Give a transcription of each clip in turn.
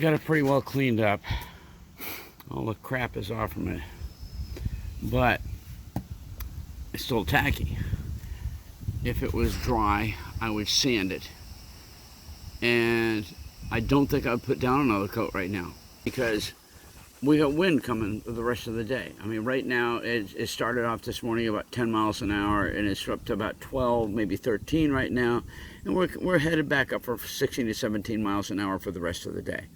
got it pretty well cleaned up. All the crap is off from it, but it's still tacky. If it was dry, I would sand it, and I don't think I'd put down another coat right now because we got wind coming the rest of the day. I mean, right now it started off this morning about 10 miles an hour, and it's up to about 12, maybe 13 right now, and we're headed back up for 16 to 17 miles an hour for the rest of the day.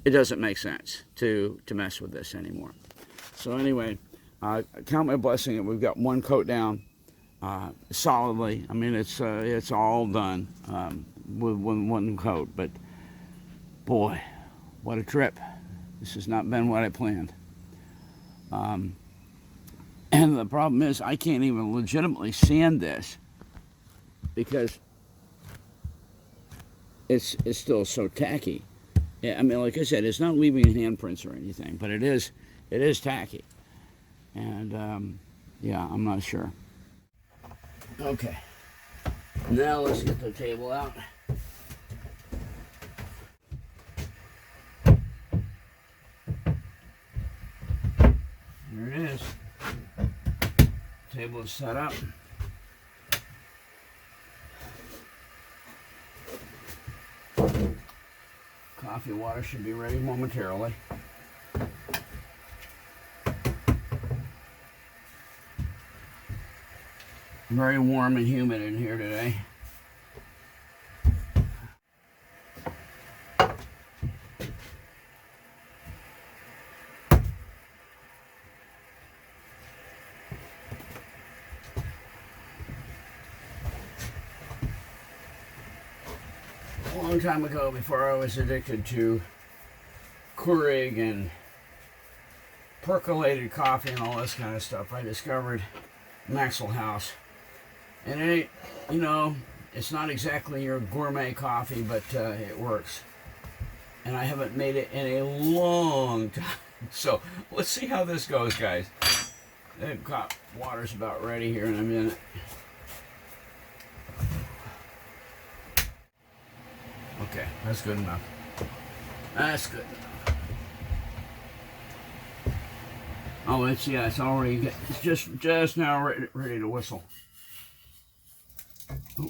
It doesn't make sense to mess with this anymore. So anyway, count my blessing that we've got one coat down solidly. I mean, it's all done with one coat, but boy, what a trip. This has not been what I planned. And the problem is I can't even legitimately sand this because it's still so tacky. Yeah, I mean, like I said, it's not leaving handprints or anything, but it is tacky. And yeah, I'm not sure. Okay, now let's get the table out. There it is. Table is set up. Coffee water should be ready momentarily. Very warm and humid in here today. A long time ago, before I was addicted to Keurig and percolated coffee and all this kind of stuff, I discovered Maxwell House. And it ain't, you know, it's not exactly your gourmet coffee, but it works. And I haven't made it in a long time. So let's see how this goes, guys. The water's about ready here in a minute. Okay, that's good enough. That's good enough. Oh, it's already, it's just now ready to whistle. Oh.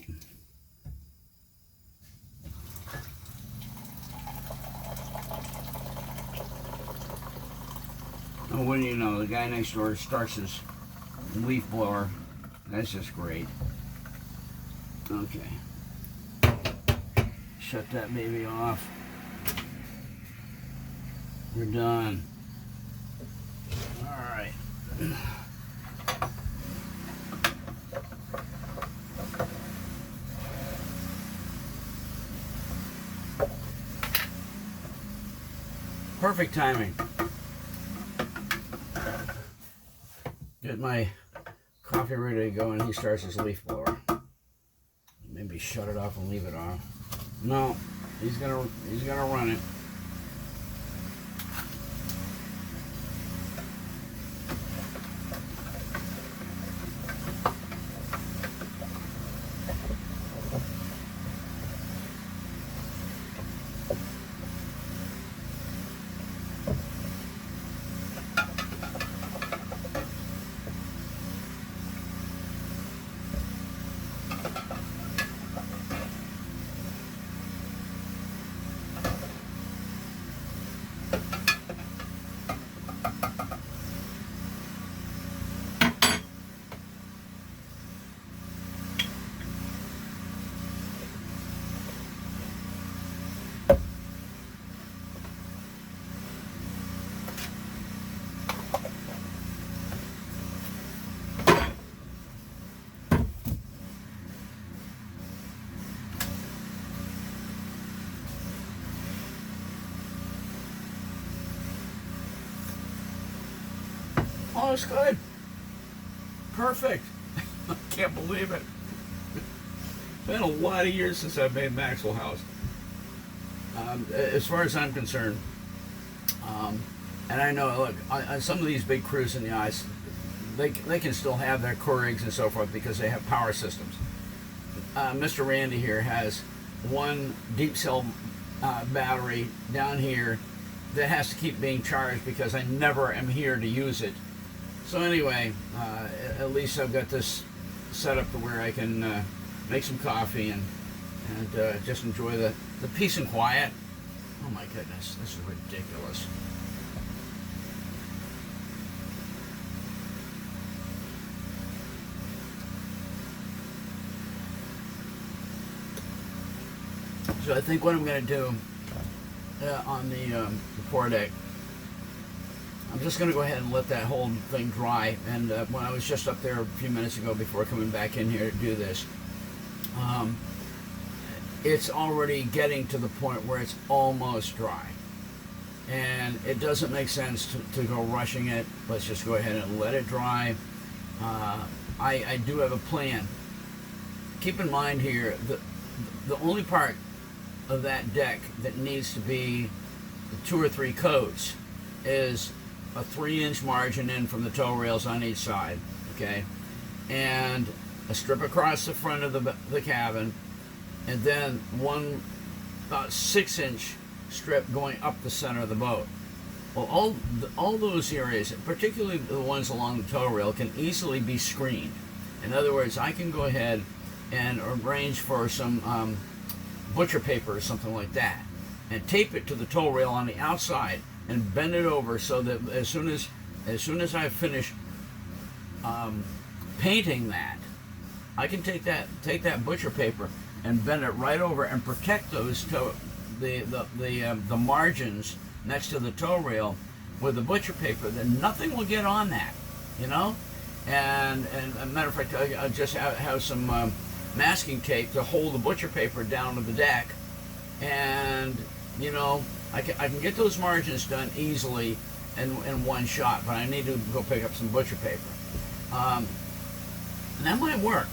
Oh, what do you know? The guy next door starts his leaf blower. That's just great. Okay. Shut that baby off. We're done. All right. Perfect timing. Get my coffee ready to go and he starts his leaf blower. Maybe shut it off and leave it on. No, he's gonna run it. Oh, it's good. Perfect. I can't believe it. It's been a lot of years since I've made Maxwell House. As far as I'm concerned, and I know, look, on some of these big crews in the ice, they can still have their Keurigs and so forth because they have power systems. Mr. Randy here has one deep cell battery down here that has to keep being charged because I never am here to use it. So anyway, at least I've got this set up to where I can make some coffee and just enjoy the peace and quiet. Oh my goodness, this is ridiculous. So I think what I'm going to do on the foredeck, I'm just going to go ahead and let that whole thing dry. And when I was just up there a few minutes ago before coming back in here to do this, it's already getting to the point where it's almost dry. And it doesn't make sense to go rushing it. Let's just go ahead and let it dry. I do have a plan. Keep in mind here, the only part of that deck that needs to be 2 or 3 coats is a 3-inch margin in from the toe rails on each side, okay, and a strip across the front of the cabin, and then one about 6-inch strip going up the center of the boat. Well, all those areas, particularly the ones along the toe rail, can easily be screened. In other words, I can go ahead and arrange for some butcher paper or something like that, and tape it to the toe rail on the outside and bend it over so that as soon as I finish painting that, I can take that butcher paper and bend it right over and protect those the margins next to the toe rail with the butcher paper. Then nothing will get on that, you know. And a matter of fact, I just have some masking tape to hold the butcher paper down to the deck, and you know, I can get those margins done easily in one shot, but I need to go pick up some butcher paper. And that might work.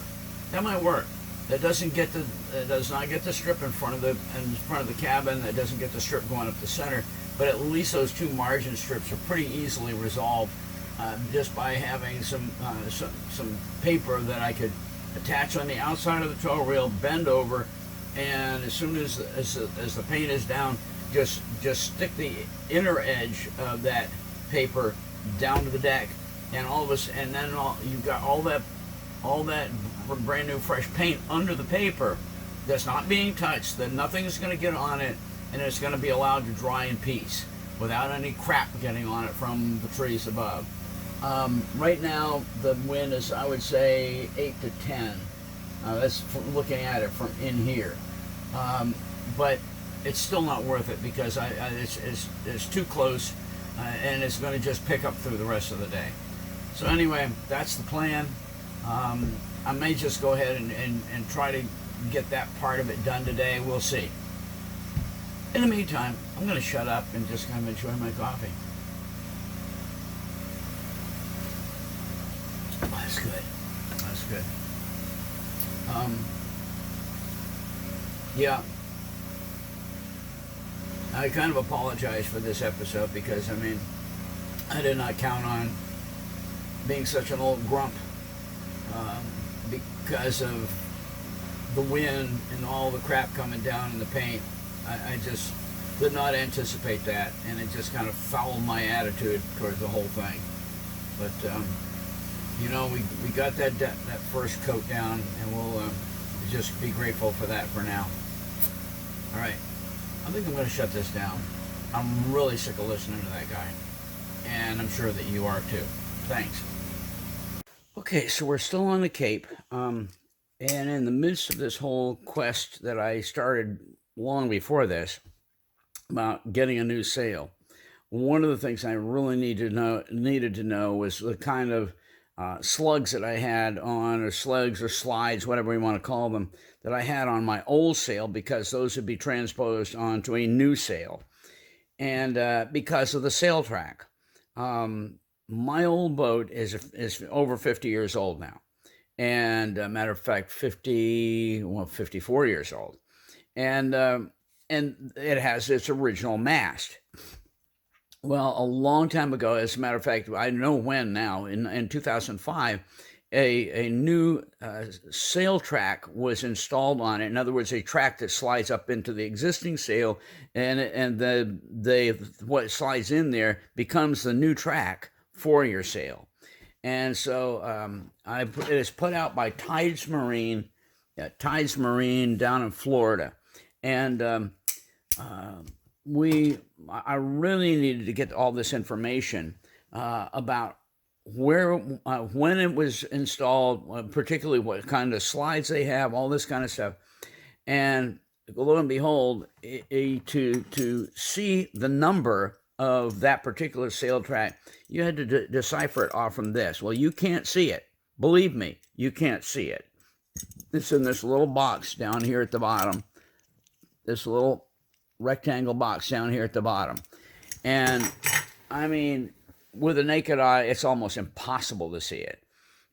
That does not get the strip in front of the cabin. That doesn't get the strip going up the center, but at least those 2 margin strips are pretty easily resolved just by having some paper that I could attach on the outside of the toe rail, bend over, and as soon as the paint is down, just stick the inner edge of that paper down to the deck, and then you've got all that brand new fresh paint under the paper that's not being touched, that nothing is going to get on it, and it's going to be allowed to dry in peace without any crap getting on it from the trees above. Right now, the wind is, I would say, 8 to 10. That's from looking at it from in here. But it's still not worth it because it's too close, and it's going to just pick up through the rest of the day. So anyway, that's the plan. I may just go ahead and try to get that part of it done today. We'll see. In the meantime, I'm going to shut up and just kind of enjoy my coffee. That's good. That's good. Yeah. I kind of apologize for this episode because, I mean, I did not count on being such an old grump because of the wind and all the crap coming down in the paint. I just did not anticipate that, and it just kind of fouled my attitude towards the whole thing. But, you know, we got that first coat down, and we'll just be grateful for that for now. All right. I think I'm going to shut this down. I'm really sick of listening to that guy, and I'm sure that you are too. Thanks. Okay, so we're still on the Cape, and in the midst of this whole quest that I started long before this about getting a new sail, one of the things I really needed to know was the kind of slugs that I had on, or slugs or slides, whatever you want to call them, that I had on my old sail, because those would be transposed onto a new sail, and because of the sail track. My old boat is over 50 years old now, and matter of fact, 54 years old, and it has its original mast. Well, a long time ago, as a matter of fact, I know when now, in 2005, a new sail track was installed on it. In other words, a track that slides up into the existing sail, and what slides in there becomes the new track for your sail. And so it is put out by Tides Marine down in Florida, and I really needed to get all this information about where, when it was installed, particularly what kind of slides they have, all this kind of stuff. And lo and behold, to see the number of that particular sail track, you had to decipher it off from this. Well, you can't see it. Believe me, you can't see it. It's in this little box down here at the bottom. This little rectangle box down here at the bottom. And I mean, with the naked eye, it's almost impossible to see it.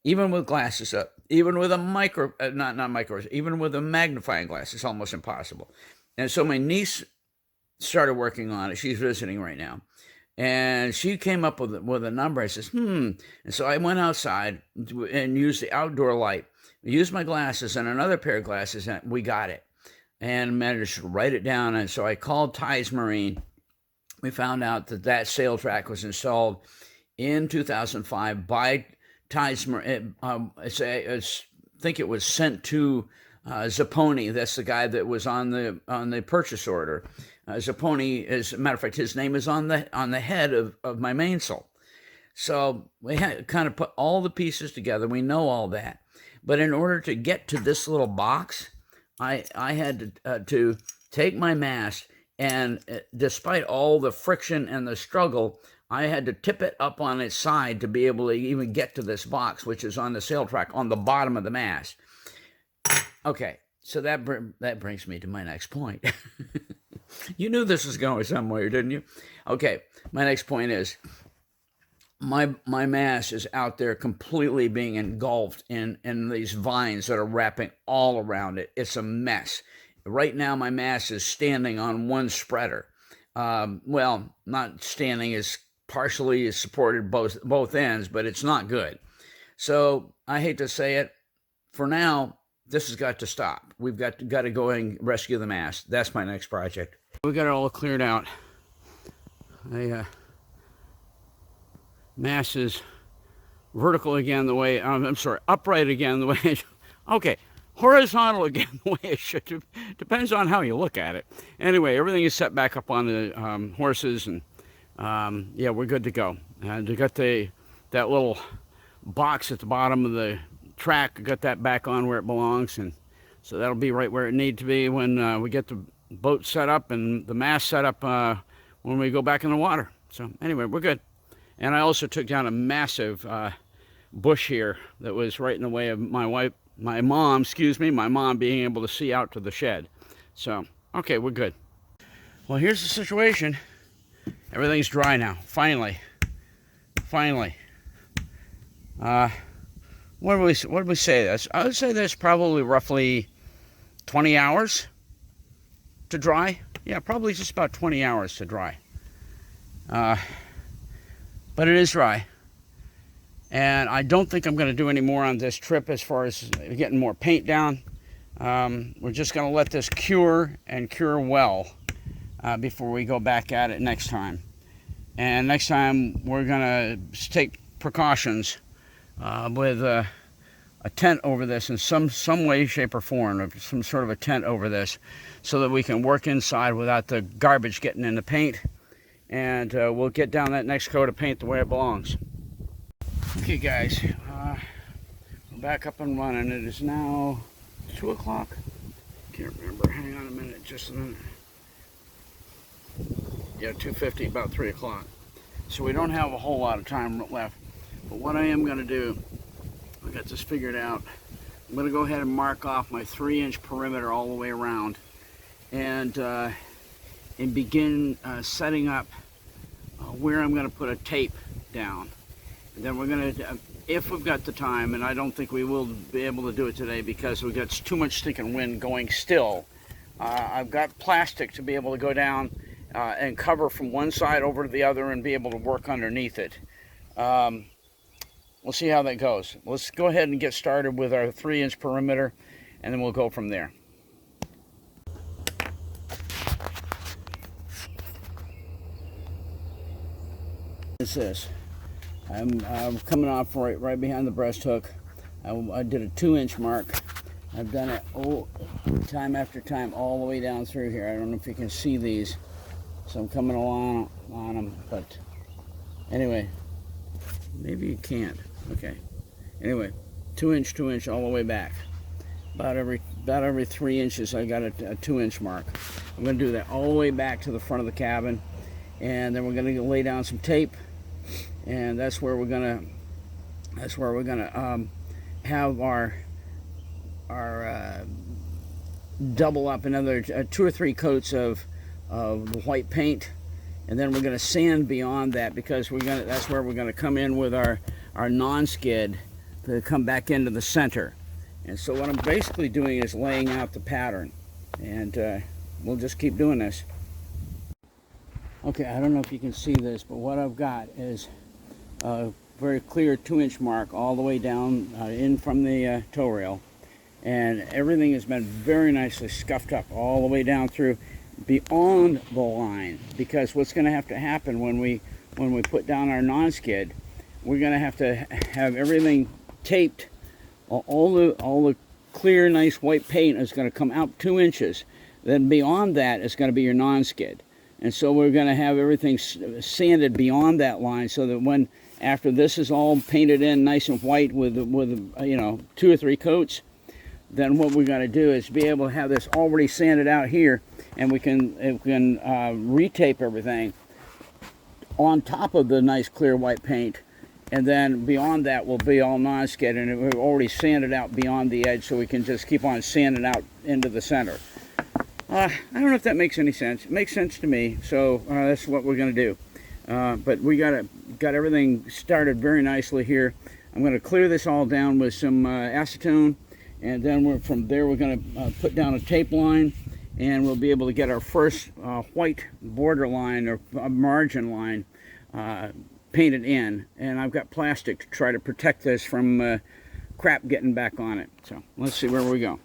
Even with glasses up, even with a even with a magnifying glass, it's almost impossible. And so my niece started working on it. She's visiting right now. And she came up with a number. I says, And so I went outside and used the outdoor light, used my glasses and another pair of glasses, and we got it. And managed to write it down. And so I called Tides Marine. We found out that sail track was installed in 2005 by Tides Marine. I think it was sent to Zapponi. That's the guy that was on the purchase order. Zapponi, as a matter of fact, his name is on the head of my mainsail. So we had kind of put all the pieces together. We know all that. But in order to get to this little box, I had to take my mast, and despite all the friction and the struggle, I had to tip it up on its side to be able to even get to this box, which is on the sail track on the bottom of the mast. Okay, so that brings me to my next point. You knew this was going somewhere, didn't you? Okay, my next point is my mast is out there completely being engulfed in these vines that are wrapping all around it. It's a mess. Right now, my mast is standing on one spreader. Well, not standing, is partially supported both ends, but it's not good. So I hate to say it, for now, this has got to stop. We've got to go and rescue the mast. That's my next project. We got it all cleared out. The mast is vertical again the way, upright again the way, okay, horizontal again the way it should. Depends on how you look at it. Anyway, everything is set back up on the horses, and yeah, we're good to go. And we got that little box at the bottom of the track, got that back on where it belongs, and so that'll be right where it needs to be when we get the boat set up and the mast set up when we go back in the water. So anyway, we're good. And I also took down a massive bush here that was right in the way of my mom being able to see out to the shed. So, okay, we're good. Well, here's the situation. Everything's dry now, finally. What did we say this? I would say that's probably roughly 20 hours to dry. Yeah, probably just about 20 hours to dry. But it is dry. And I don't think I'm going to do any more on this trip as far as getting more paint down. We're just going to let this cure and cure well before we go back at it next time. And next time we're going to take precautions with a tent over this in some way, shape, or form, or some sort of a tent over this, so that we can work inside without the garbage getting in the paint. And we'll get down that next coat of paint the way it belongs. Okay, guys, we're back up and running. It is now 2 o'clock. Can't remember. Hang on a minute, just a minute. Yeah, 2:50, about 3 o'clock. So we don't have a whole lot of time left. But what I am going to do, I got this figured out. I'm going to go ahead and mark off my 3-inch perimeter all the way around, and begin setting up where I'm going to put a tape down. And then we're going to, if we've got the time, and I don't think we will be able to do it today because we've got too much stinking wind going still. I've got plastic to be able to go down and cover from one side over to the other and be able to work underneath it. we'll see how that goes. Let's go ahead and get started with our 3-inch perimeter, and then we'll go from there. This. I'm coming off right behind the breast hook. I did a 2-inch mark. I've done it time after time all the way down through here. I don't know if you can see these, so I'm coming along on them, but anyway, maybe you can't. Okay. Anyway, 2-inch all the way back. About every 3 inches, I got a 2-inch mark. I'm going to do that all the way back to the front of the cabin, and then we're going to lay down some tape, and that's where we're going to have our double up another 2 or 3 coats of the white paint, and then we're going to sand beyond that, because that's where we're going to come in with our non-skid to come back into the center. And so what I'm basically doing is laying out the pattern, and we'll just keep doing this. Okay, I don't know if you can see this, but what I've got is a very clear 2-inch mark all the way down in from the toe rail, and everything has been very nicely scuffed up all the way down through beyond the line, because what's going to happen when we put down our non-skid, we're going to have everything taped. All the clear, nice white paint is going to come out 2 inches. Then beyond that is going to be your non-skid, and so we're going to have everything sanded beyond that line, so that after this is all painted in nice and white with 2 or 3 coats, then what we're going to do is be able to have this already sanded out here, and we can retape everything on top of the nice clear white paint, and then beyond that will be all non-skid, and we've already sanded out beyond the edge, so we can just keep on sanding out into the center. I don't know if that makes any sense. It makes sense to me, so that's what we're going to do. But we got everything started very nicely here. I'm going to clear this all down with some acetone, and then from there we're going to put down a tape line, and we'll be able to get our first white border line or margin line painted in. And I've got plastic to try to protect this from crap getting back on it. So let's see where we go.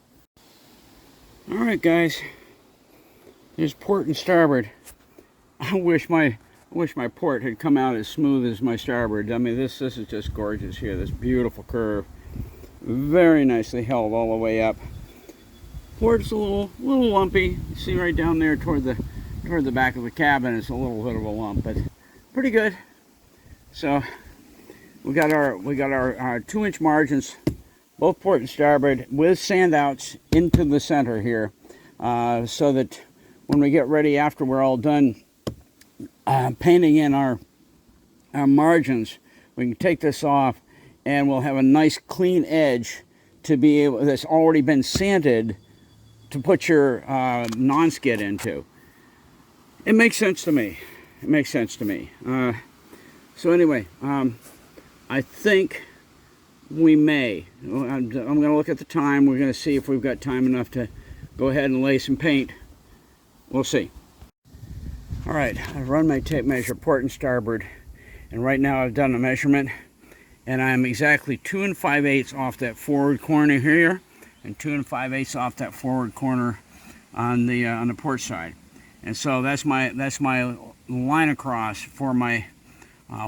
All right, guys. Here's port and starboard. I wish my port had come out as smooth as my starboard. I mean, this is just gorgeous here. This beautiful curve, very nicely held all the way up. Port's a little lumpy. You see right down there toward the back of the cabin, it's a little bit of a lump, but pretty good. So we got our 2-inch margins, both port and starboard, with sand outs into the center here, so that when we get ready after we're all done painting in our margins, we can take this off, and we'll have a nice clean edge to be able, that's already been sanded, to put your non-skid into. It makes sense to me. It makes sense to me. So anyway, I think we may. I'm going to look at the time. We're going to see if we've got time enough to go ahead and lay some paint. We'll see. All right, I've run my tape measure port and starboard, and right now I've done a measurement, and I'm exactly 2 5/8 off that forward corner here, and 2 5/8 off that forward corner on the port side. And so that's my line across for my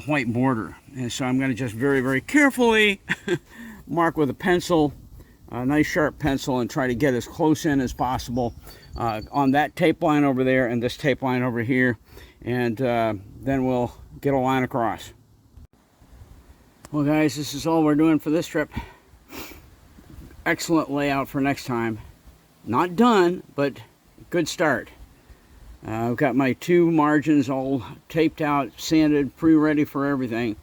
white border. And so I'm going to just very, very carefully mark with a pencil, a nice sharp pencil, and try to get as close in as possible on that tape line over there and this tape line over here, and then we'll get a line across. Well, guys, this is all we're doing for this trip. Excellent layout for next time. Not done, but good start. I've got my 2 margins all taped out, sanded, pre-ready for everything.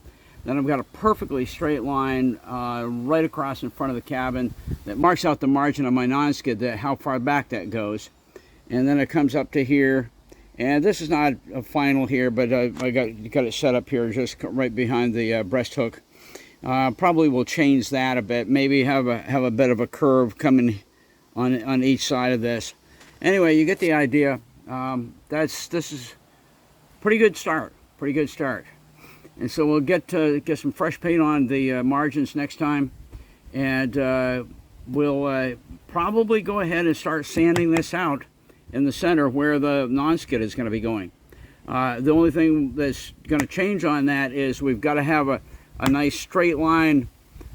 Then I've got a perfectly straight line right across in front of the cabin that marks out the margin of my non-skid, how far back that goes. And then it comes up to here. And this is not a final here, but I got it set up here just right behind the breast hook. Probably will change that a bit. Maybe have a bit of a curve coming on each side of this. Anyway, you get the idea. This is pretty good start. Pretty good start. And so we'll get some fresh paint on the margins next time, and we'll probably go ahead and start sanding this out in the center where the non-skid is going to be going. The only thing that's going to change on that is we've got to have a nice straight line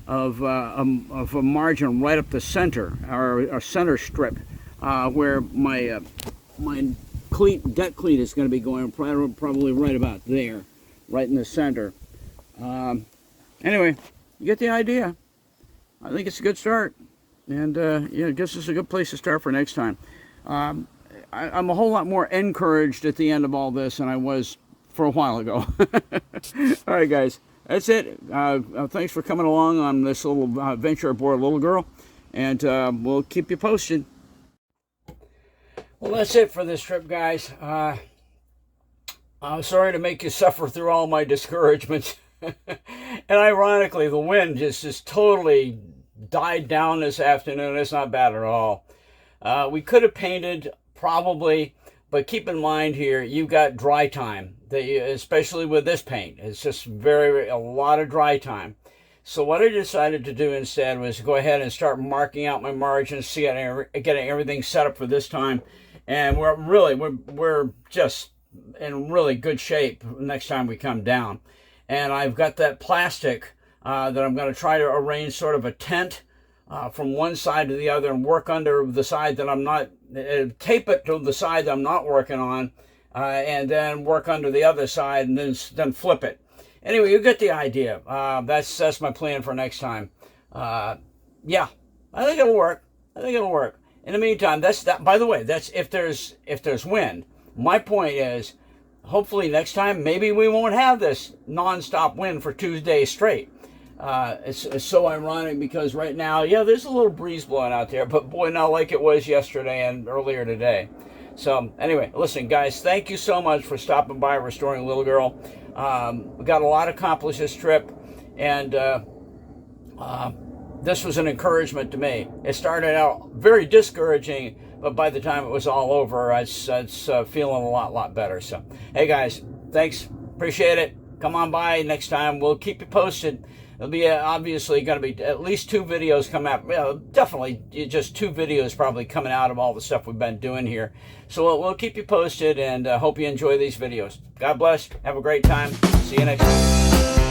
of a margin right up the center, or a center strip, where my deck cleat is going to be going, probably right about there, right in the center. Anyway, you get the idea. I think it's a good start, and yeah, I guess it's a good place to start for next time. I'm a whole lot more encouraged at the end of all this than I was for a while ago. All right, guys, that's it. Thanks for coming along on this little venture aboard Little Girl, and we'll keep you posted. Well, that's it for this trip, guys. I'm sorry to make you suffer through all my discouragements. And ironically, the wind just totally died down this afternoon. It's not bad at all. We could have painted, probably, but keep in mind here, you've got dry time, especially with this paint. It's just a lot of dry time. So what I decided to do instead was go ahead and start marking out my margins, getting everything set up for this time. And we're just in really good shape next time we come down. And I've got that plastic that I'm going to try to arrange sort of a tent from one side to the other, and work under the side that I'm not, tape it to the side that I'm not working on, and then work under the other side, and then flip it. Anyway, you get the idea. That's my plan for next time. Yeah, I think it'll work. In the meantime, by the way, that's if there's wind. My point is, hopefully next time, maybe we won't have this non-stop wind for 2 days straight. It's so ironic because right now, yeah, there's a little breeze blowing out there, but boy, not like it was yesterday and earlier today. So anyway, listen, guys, thank you so much for stopping by Restoring Little Girl. We got a lot accomplished this trip, and this was an encouragement to me. It started out very discouraging, but by the time it was all over, I was feeling a lot better. So, hey guys, thanks, appreciate it. Come on by next time. We'll keep you posted. There'll be obviously going to be at least 2 videos come out. Well, definitely just 2 videos probably coming out of all the stuff we've been doing here. So we'll keep you posted, and hope you enjoy these videos. God bless. Have a great time. See you next time.